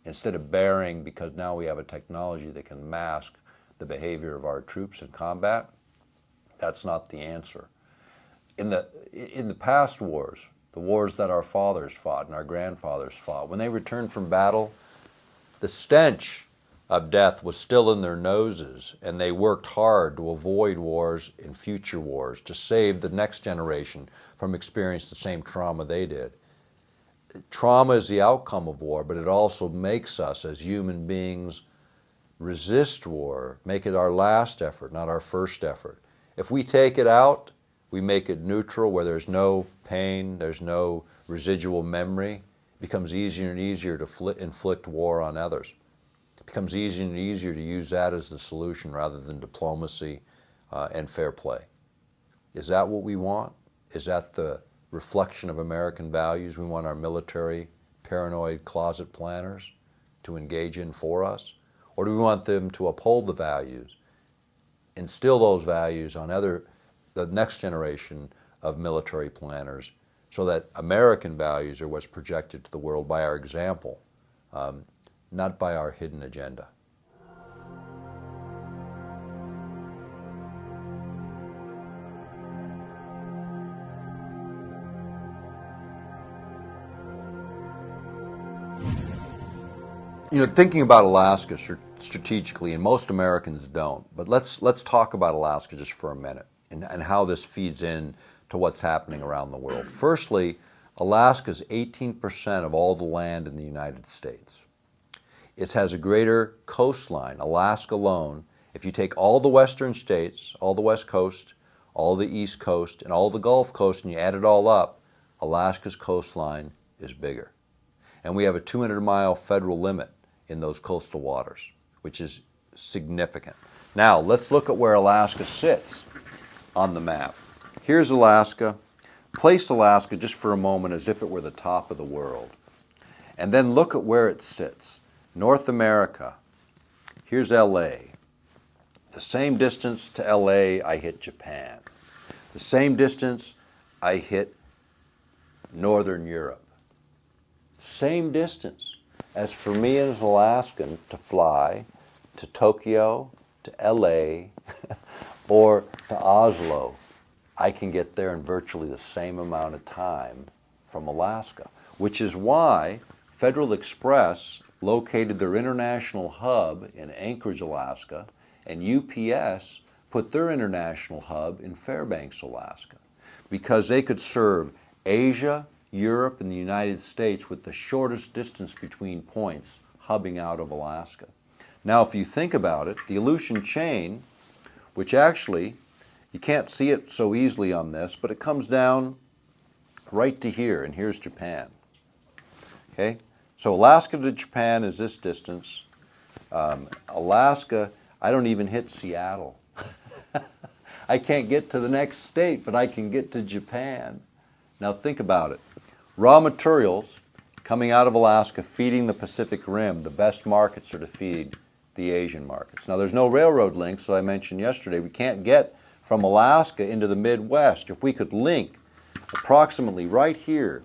instead of bearing, because now we have a technology that can mask the behavior of our troops in combat. That's not the answer. In the past wars, the wars that our fathers fought and our grandfathers fought, when they returned from battle, the stench of death was still in their noses, and they worked hard to avoid wars and future wars, to save the next generation from experiencing the same trauma they did. Trauma is the outcome of war, but it also makes us as human beings resist war, make it our last effort, not our first effort. If we take it out, we make it neutral, where there's no pain, there's no residual memory. It becomes easier and easier to inflict war on others. It becomes easier and easier to use that as the solution rather than diplomacy and fair play. Is that what we want? Is that the reflection of American values we want our military, paranoid closet planners to engage in for us? Or do we want them to uphold the values, instill those values on the next generation of military planners, so that American values are what's projected to the world by our example, not by our hidden agenda? You know, thinking about Alaska strategically, and most Americans don't, but let's talk about Alaska just for a minute and how this feeds in to what's happening around the world. Firstly, Alaska is 18% of all the land in the United States. It has a greater coastline, Alaska alone. If you take all the western states, all the west coast, all the east coast, and all the Gulf Coast, and you add it all up, Alaska's coastline is bigger. And we have a 200-mile federal limit in those coastal waters, which is significant. Now, let's look at where Alaska sits on the map. Here's Alaska. Place Alaska just for a moment as if it were the top of the world. And then look at where it sits. North America. Here's LA. The same distance to LA, I hit Japan. The same distance, I hit Northern Europe. Same distance as for me as an Alaskan to fly to Tokyo, to LA, or to Oslo. I can get there in virtually the same amount of time from Alaska, which is why Federal Express located their international hub in Anchorage, Alaska, and UPS put their international hub in Fairbanks, Alaska, because they could serve Asia, Europe, and the United States with the shortest distance between points, hubbing out of Alaska. Now, if you think about it, the Aleutian chain, which actually, you can't see it so easily on this, but it comes down right to here, and here's Japan. Okay? So Alaska to Japan is this distance. Alaska, I don't even hit Seattle. I can't get to the next state, but I can get to Japan. Now think about it. Raw materials coming out of Alaska, feeding the Pacific Rim. The best markets are to feed the Asian markets. Now there's no railroad link, so I mentioned yesterday, we can't get from Alaska into the Midwest. If we could link approximately right here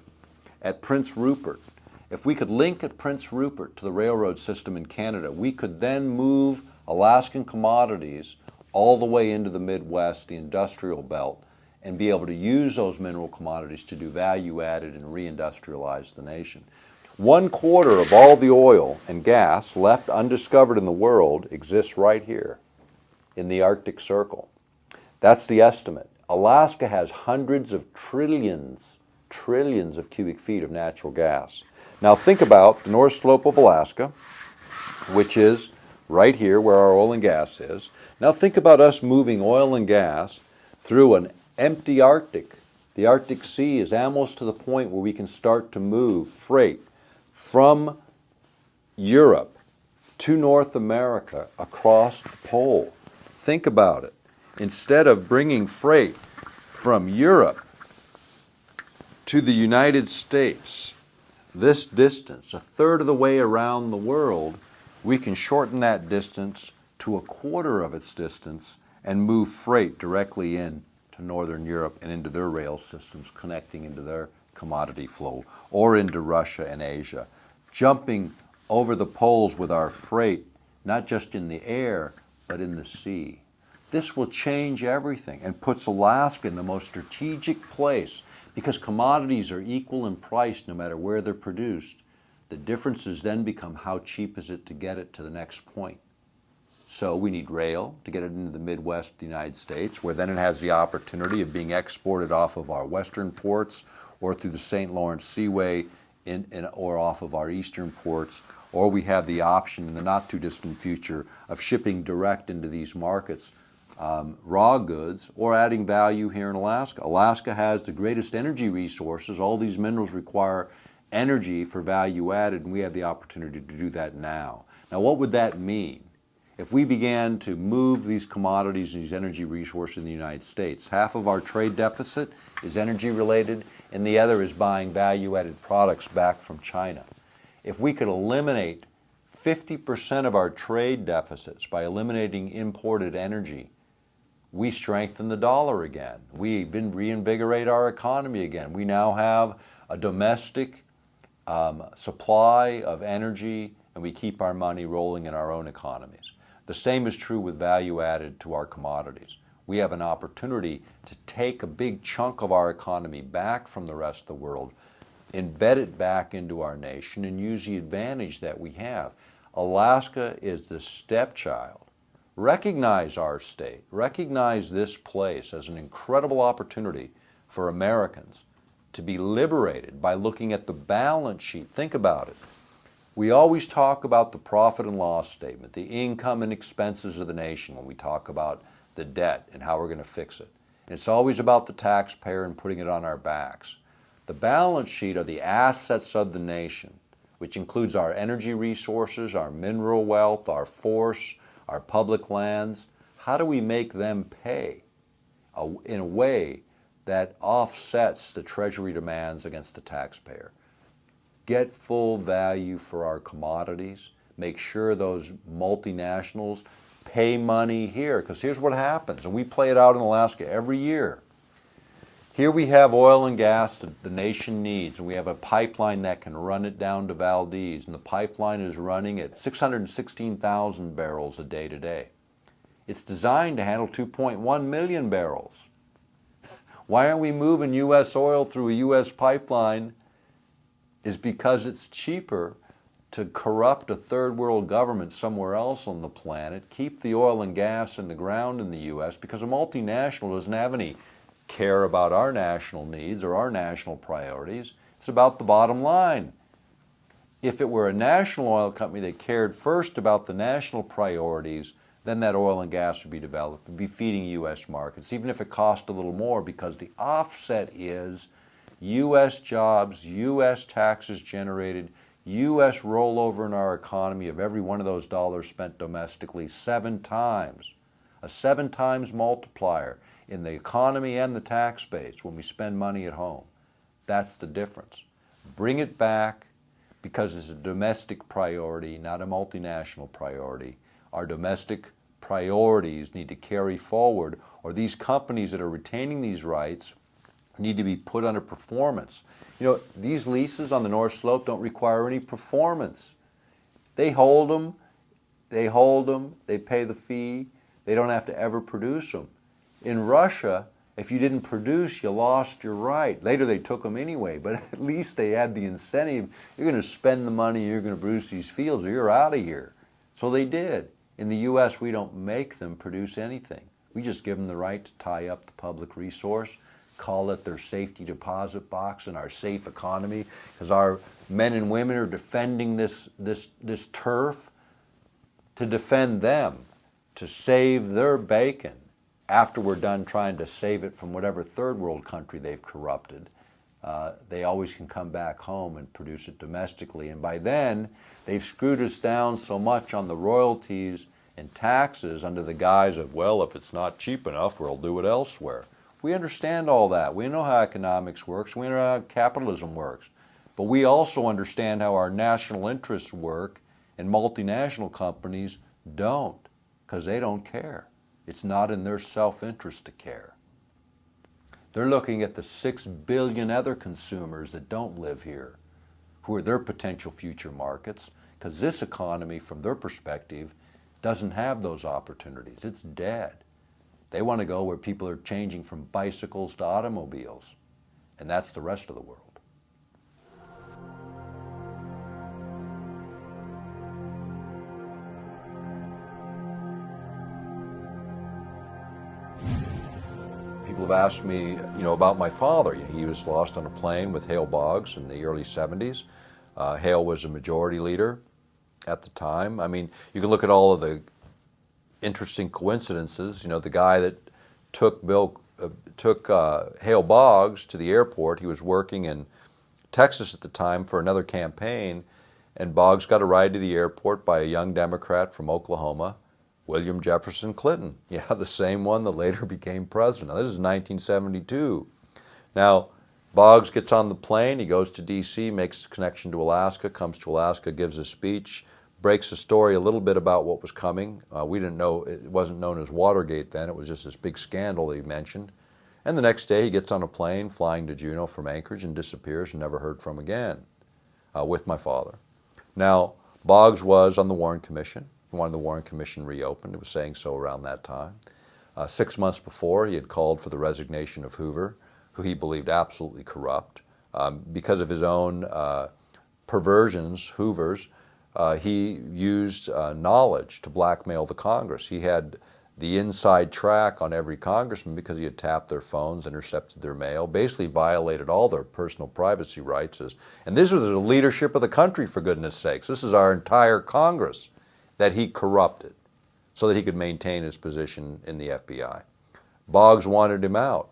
at Prince Rupert. If we could link at Prince Rupert to the railroad system in Canada, we could then move Alaskan commodities all the way into the Midwest, the industrial belt, and be able to use those mineral commodities to do value added and reindustrialize the nation. 1/4 of all the oil and gas left undiscovered in the world exists right here in the Arctic Circle. That's the estimate. Alaska has hundreds of trillions of cubic feet of natural gas. Now think about the North Slope of Alaska, which is right here where our oil and gas is. Now think about us moving oil and gas through an empty Arctic. The Arctic Sea is almost to the point where we can start to move freight from Europe to North America across the pole. Think about it. Instead of bringing freight from Europe to the United States, this distance, 1/3 of the way around the world, we can shorten that distance to 1/4 of its distance and move freight directly in to Northern Europe and into their rail systems, connecting into their commodity flow, or into Russia and Asia, jumping over the poles with our freight, not just in the air, but in the sea. This will change everything and puts Alaska in the most strategic place, because commodities are equal in price no matter where they're produced. The differences then become how cheap is it to get it to the next point. So we need rail to get it into the Midwest of the United States, where then it has the opportunity of being exported off of our western ports or through the St. Lawrence Seaway or off of our eastern ports, or we have the option in the not too distant future of shipping direct into these markets, raw goods, or adding value here in Alaska. Alaska has the greatest energy resources. All these minerals require energy for value added, and we have the opportunity to do that now. Now, what would that mean? If we began to move these commodities and these energy resources in the United States, half of our trade deficit is energy related, and the other is buying value-added products back from China. If we could eliminate 50% of our trade deficits by eliminating imported energy, we strengthen the dollar again. We reinvigorate our economy again. We now have a domestic supply of energy, and we keep our money rolling in our own economies. The same is true with value added to our commodities. We have an opportunity to take a big chunk of our economy back from the rest of the world, embed it back into our nation, and use the advantage that we have. Alaska is the stepchild. Recognize our state. Recognize this place as an incredible opportunity for Americans to be liberated by looking at the balance sheet. Think about it. We always talk about the profit and loss statement, the income and expenses of the nation when we talk about the debt and how we're going to fix it. And it's always about the taxpayer and putting it on our backs. The balance sheet are the assets of the nation, which includes our energy resources, our mineral wealth, our forests, our public lands. How do we make them pay in a way that offsets the Treasury demands against the taxpayer? Get full value for our commodities. Make sure those multinationals pay money here, because here's what happens, and we play it out in Alaska every year. Here we have oil and gas that the nation needs, and we have a pipeline that can run it down to Valdez, and the pipeline is running at 616,000 barrels a day today. It's designed to handle 2.1 million barrels. Why aren't we moving U.S. oil through a U.S. pipeline? Is because it's cheaper to corrupt a third world government somewhere else on the planet, keep the oil and gas in the ground in the U.S., because a multinational doesn't have any care about our national needs or our national priorities. It's about the bottom line. If it were a national oil company that cared first about the national priorities, then that oil and gas would be developed and be feeding U.S. markets, even if it cost a little more, because the offset is U.S. jobs, U.S. taxes generated, U.S. rollover in our economy of every one of those dollars spent domestically 7 times. A 7 times multiplier in the economy and the tax base when we spend money at home. That's the difference. Bring it back, because it's a domestic priority, not a multinational priority. Our domestic priorities need to carry forward, or these companies that are retaining these rights need to be put under performance. You know, these leases on the North Slope don't require any performance. They hold them, they pay the fee, they don't have to ever produce them. In Russia, if you didn't produce, you lost your right. Later they took them anyway, but at least they had the incentive. You're going to spend the money, you're going to produce these fields, or you're out of here. So they did. In the U.S., we don't make them produce anything. We just give them the right to tie up the public resource, call it their safety deposit box in our safe economy, because our men and women are defending this turf to defend them, to save their bacon after we're done trying to save it from whatever third world country they've corrupted. They always can come back home and produce it domestically. And by then, they've screwed us down so much on the royalties and taxes under the guise of, well, if it's not cheap enough, we'll do it elsewhere. We understand all that. We know how economics works. We know how capitalism works. But we also understand how our national interests work, and multinational companies don't, because they don't care. It's not in their self-interest to care. They're looking at the 6 billion other consumers that don't live here, who are their potential future markets, because this economy, from their perspective, doesn't have those opportunities. It's dead. They want to go where people are changing from bicycles to automobiles, and that's the rest of the world. People have asked me, about my father. He was lost on a plane with Hale Boggs in the early 70s. Hale was a majority leader at the time. I mean, you can look at all of the interesting coincidences. The guy that took Hale Boggs to the airport, he was working in Texas at the time for another campaign, and Boggs got a ride to the airport by a young Democrat from Oklahoma, William Jefferson Clinton. Yeah, the same one that later became president. Now, this is 1972. Now, Boggs gets on the plane, he goes to D.C., makes a connection to Alaska, comes to Alaska, gives a speech, breaks the story a little bit about what was coming. We didn't know, it wasn't known as Watergate then, it was just this big scandal that he mentioned. And the next day he gets on a plane flying to Juneau from Anchorage and disappears and never heard from again with my father. Now, Boggs was on the Warren Commission. He wanted the Warren Commission reopened. It was saying so around that time. 6 months before, he had called for the resignation of Hoover, who he believed absolutely corrupt. Because of his own perversions, Hoover's, he used knowledge to blackmail the Congress. He had the inside track on every congressman because he had tapped their phones, intercepted their mail, basically violated all their personal privacy rights. And this was the leadership of the country, for goodness sakes. This is our entire Congress that he corrupted so that he could maintain his position in the FBI. Boggs wanted him out.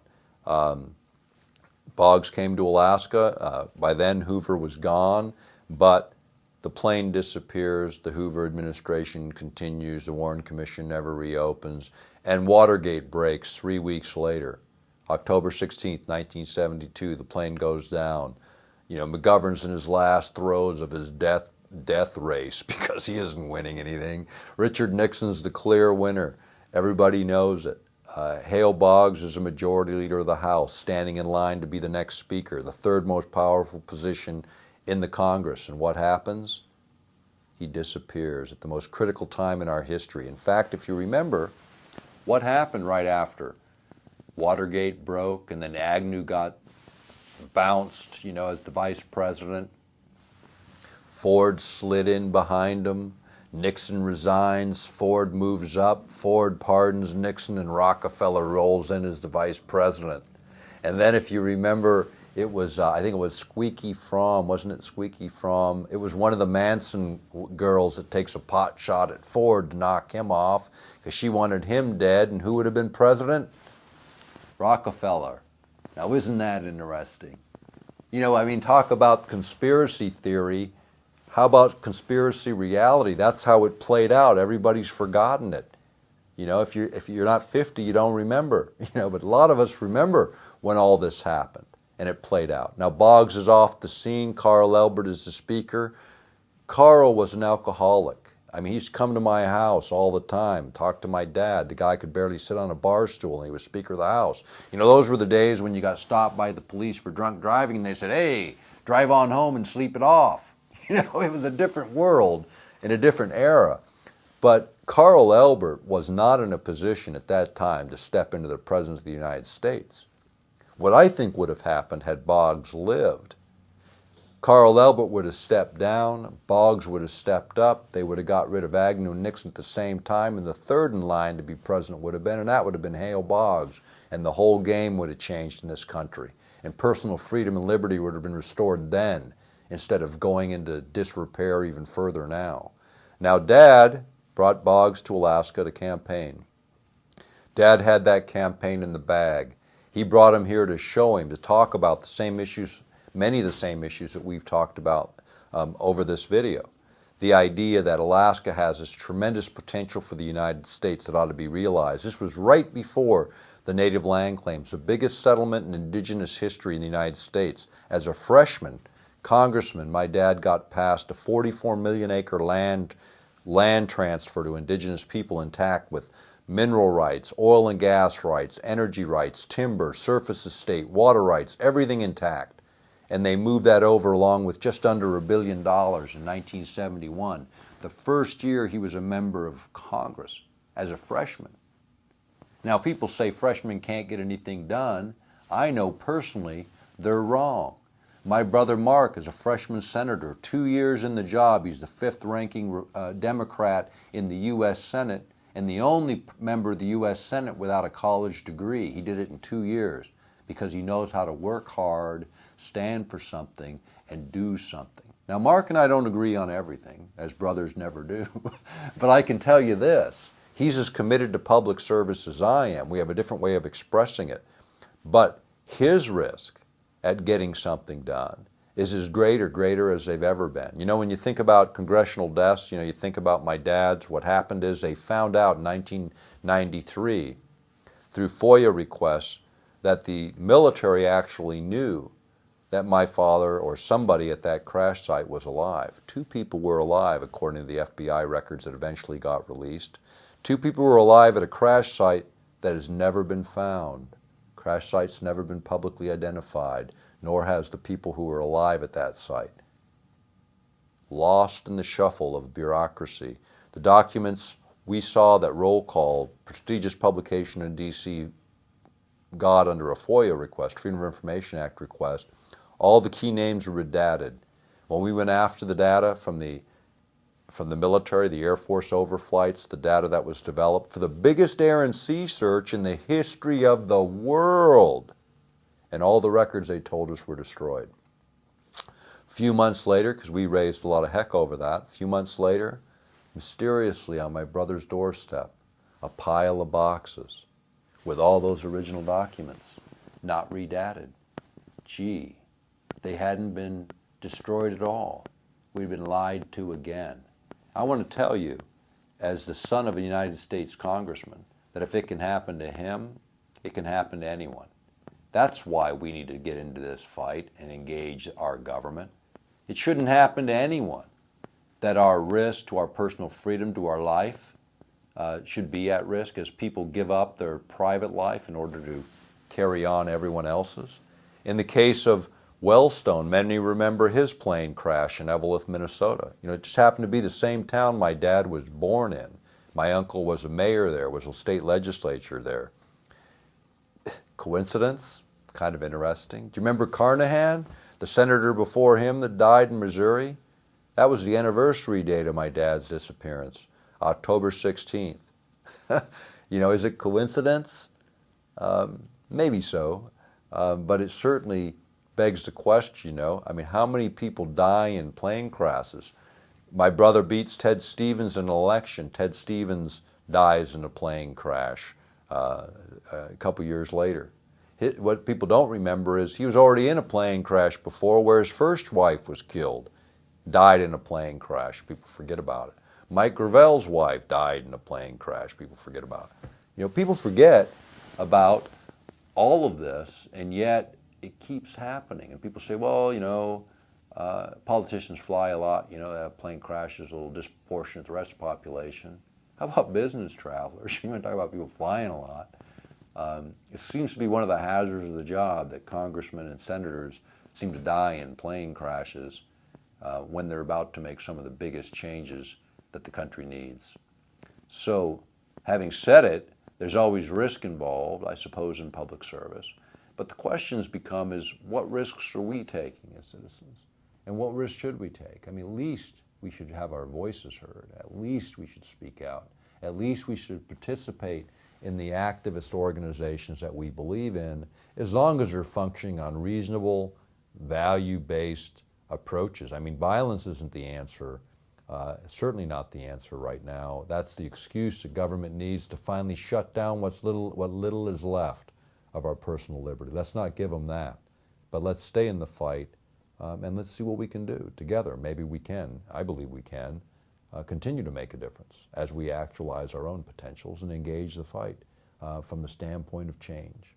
Boggs came to Alaska. By then, Hoover was gone, but the plane disappears, the Hoover administration continues, the Warren Commission never reopens, and Watergate breaks 3 weeks later. October 16th, 1972, the plane goes down. McGovern's in his last throes of his death race because he isn't winning anything. Richard Nixon's the clear winner. Everybody knows it. Hale Boggs is a majority leader of the House, standing in line to be the next speaker, the third most powerful position in the Congress. And what happens? He disappears at the most critical time in our history. In fact, if you remember, what happened right after Watergate broke and then Agnew got bounced, as the vice president? Ford slid in behind him. Nixon resigns, Ford moves up, Ford pardons Nixon, and Rockefeller rolls in as the vice president. And then if you remember, it was, I think it was Squeaky Fromm, wasn't it Squeaky Fromm? It was one of the Manson girls that takes a pot shot at Ford to knock him off because she wanted him dead, and who would have been president? Rockefeller. Now, isn't that interesting? Talk about conspiracy theory. How about conspiracy reality? That's how it played out. Everybody's forgotten it. If you're not 50, you don't remember. But a lot of us remember when all this happened and it played out. Now Boggs is off the scene. Carl Elbert is the speaker. Carl was an alcoholic. I mean, he used to come to my house all the time, talk to my dad. The guy could barely sit on a bar stool, and he was Speaker of the House. You know, those were the days when you got stopped by the police for drunk driving, and they said, hey, drive on home and sleep it off. You know, it was a different world in a different era. But Carl Elbert was not in a position at that time to step into the President of the United States. What I think would have happened had Boggs lived, Carl Elbert would have stepped down, Boggs would have stepped up, they would have got rid of Agnew and Nixon at the same time, and the third in line to be president would have been, and that would have been Hale Boggs, and the whole game would have changed in this country. And personal freedom and liberty would have been restored then, instead of going into disrepair even further now. Now, Dad brought Boggs to Alaska to campaign. Dad had that campaign in the bag. He brought him here to show him, to talk about the same issues, many of the same issues that we've talked about over this video. The idea that Alaska has this tremendous potential for the United States that ought to be realized. This was right before the native land claims, the biggest settlement in indigenous history in the United States. As a freshman congressman, my dad got passed a 44 million acre land transfer to indigenous people intact with mineral rights, oil and gas rights, energy rights, timber, surface estate, water rights, everything intact. And they moved that over along with just under $1 billion in 1971, the first year he was a member of Congress as a freshman. Now, people say freshmen can't get anything done. I know personally they're wrong. My brother Mark is a freshman senator, 2 years in the job. He's the fifth ranking Democrat in the U.S. Senate and the only member of the U.S. Senate without a college degree. He did it in 2 years because he knows how to work hard, stand for something, and do something. Now, Mark and I don't agree on everything, as brothers never do, but I can tell you this. He's as committed to public service as I am. We have a different way of expressing it. But his risk at getting something done is as greater as they've ever been. You know, when you think about congressional deaths, you know, you think about my dad's, what happened is they found out in 1993 through FOIA requests that the military actually knew that my father or somebody at that crash site was alive. 2 people were alive, according to the FBI records that eventually got released. 2 people were alive at a crash site that has never been found. Crash site's never been publicly identified, nor has the people who were alive at that site. Lost in the shuffle of bureaucracy. The documents we saw that roll call, prestigious publication in D.C., got under a FOIA request, Freedom of Information Act request, all the key names were redacted. When we went after the data from the military, the Air Force overflights, the data that was developed for the biggest air and sea search in the history of the world, and all the records they told us were destroyed. A few months later, because we raised a lot of heck over that, a few months later, mysteriously on my brother's doorstep, a pile of boxes with all those original documents, not redated. Gee, they hadn't been destroyed at all. We'd been lied to again. I want to tell you, as the son of a United States Congressman, that if it can happen to him, it can happen to anyone. That's why we need to get into this fight and engage our government. It shouldn't happen to anyone that our risk to our personal freedom, to our life, should be at risk as people give up their private life in order to carry on everyone else's. In the case of Wellstone, many remember his plane crash in Eveleth, Minnesota. You know, it just happened to be the same town my dad was born in. My uncle was a mayor there, was a state legislature there. Coincidence? Kind of interesting. Do you remember Carnahan, the senator before him that died in Missouri? That was the anniversary date of my dad's disappearance, October 16th. You know, is it coincidence? Maybe so, but it certainly begs the question, you know. I mean, how many people die in plane crashes? My brother beats Ted Stevens in an election. Ted Stevens dies in a plane crash a couple years later. What people don't remember is he was already in a plane crash before where his first wife was killed, died in a plane crash. People forget about it. Mike Gravel's wife died in a plane crash. People forget about it. You know, people forget about all of this, and yet it keeps happening. And people say, well, you know, Politicians fly a lot, you know, that plane crashes a little disproportionate to the rest of the population. How about business travelers? You want to talk about people flying a lot. It seems to be one of the hazards of the job that congressmen and senators seem to die in plane crashes when they're about to make some of the biggest changes that the country needs. So, having said it, there's always risk involved, I suppose, in public service. But the questions become is, what risks are we taking as citizens? And what risks should we take? I mean, at least we should have our voices heard. At least we should speak out. At least we should participate in the activist organizations that we believe in, as long as they're functioning on reasonable, value-based approaches. I mean, violence isn't the answer. Certainly not the answer right now. That's the excuse the government needs to finally shut down what little is left of our personal liberty. Let's not give them that. But let's stay in the fight, and let's see what we can do together. Maybe we can, I believe we can, continue to make a difference as we actualize our own potentials and engage the fight from the standpoint of change.